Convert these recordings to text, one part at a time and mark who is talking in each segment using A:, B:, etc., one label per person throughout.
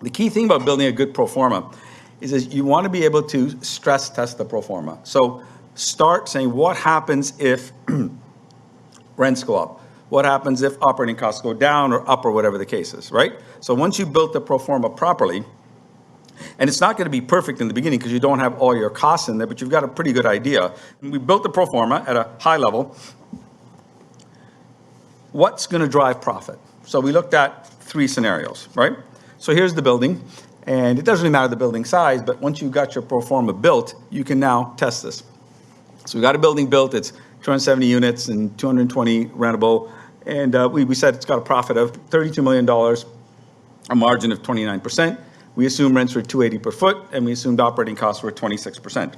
A: The key thing about building a good pro forma is you want to be able to stress test the pro forma. So start saying, what happens if rents go up? What happens if operating costs go down or up or whatever the case is, right? So once you've built the pro forma properly, and it's not going to be perfect in the beginning because you don't have all your costs in there, but you've got a pretty good idea. And we built the pro forma at a high level. What's going to drive profit? So we looked at 3 scenarios, right? So here's the building, and it doesn't really matter the building size, but once you've got your pro forma built, you can now test this. So we got a building built, it's 270 units and 220 rentable, and we said it's got a profit of $32 million, a margin of 29%. We assumed rents were $280 per foot, and we assumed operating costs were 26%.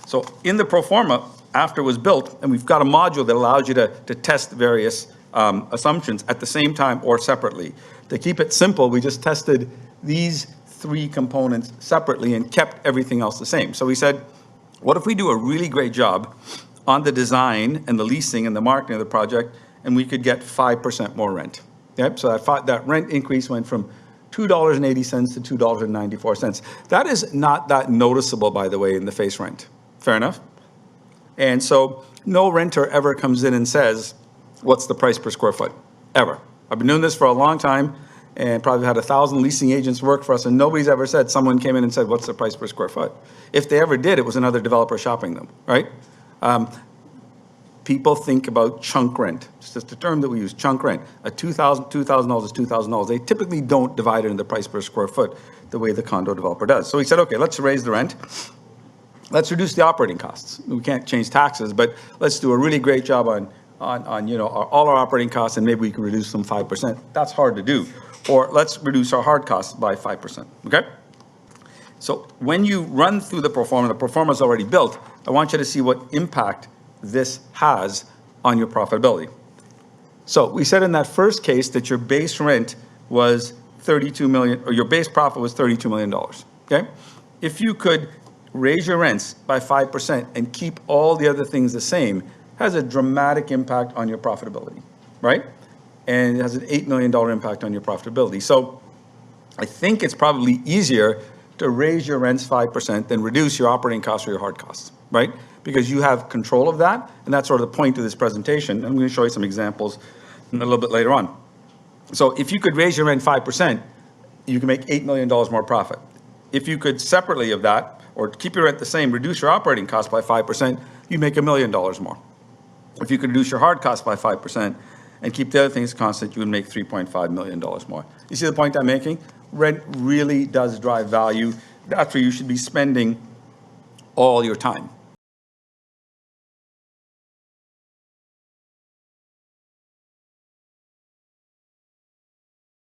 A: So in the pro forma, after it was built, and we've got a module that allows you to test various assumptions at the same time or separately. To keep it simple, we just tested these 3 components separately and kept everything else the same. So we said, what if we do a really great job on the design and the leasing and the marketing of the project, and we could get 5% more rent? Okay? So that rent increase went from $2.80 to $2.94. That is not that noticeable, by the way, in the face rent. Fair enough? And so no renter ever comes in and says, what's the price per square foot? Ever. I've been doing this for a long time and probably had 1,000 leasing agents work for us, and nobody's ever said, someone came in and said, what's the price per square foot? If they ever did, it was another developer shopping them, right? People think about chunk rent. It's just a term that we use, chunk rent. $2,000 is $2,000. They typically don't divide it into the price per square foot the way the condo developer does. So we said, okay, let's raise the rent. Let's reduce the operating costs. We can't change taxes, but let's do a really great job on all our operating costs, and maybe we can reduce them 5%. That's hard to do. Or let's reduce our hard costs by 5%, okay? So when you run through the pro forma is already built, I want you to see what impact this has on your profitability. So we said in that first case that your base rent was 32 million, or your base profit was $32 million, okay? If you could raise your rents by 5% and keep all the other things the same, has a dramatic impact on your profitability, right? And it has an $8 million impact on your profitability. So I think it's probably easier to raise your rents 5% than reduce your operating costs or your hard costs, right? Because you have control of that, and that's sort of the point of this presentation. I'm going to show you some examples a little bit later on. So if you could raise your rent 5%, you can make $8 million more profit. If you could separately of that, or keep your rent the same, reduce your operating costs by 5%, you make $1 million more. If you could reduce your hard costs by 5% and keep the other things constant, you would make $3.5 million more. You see the point I'm making? Rent really does drive value. That's where you should be spending all your time.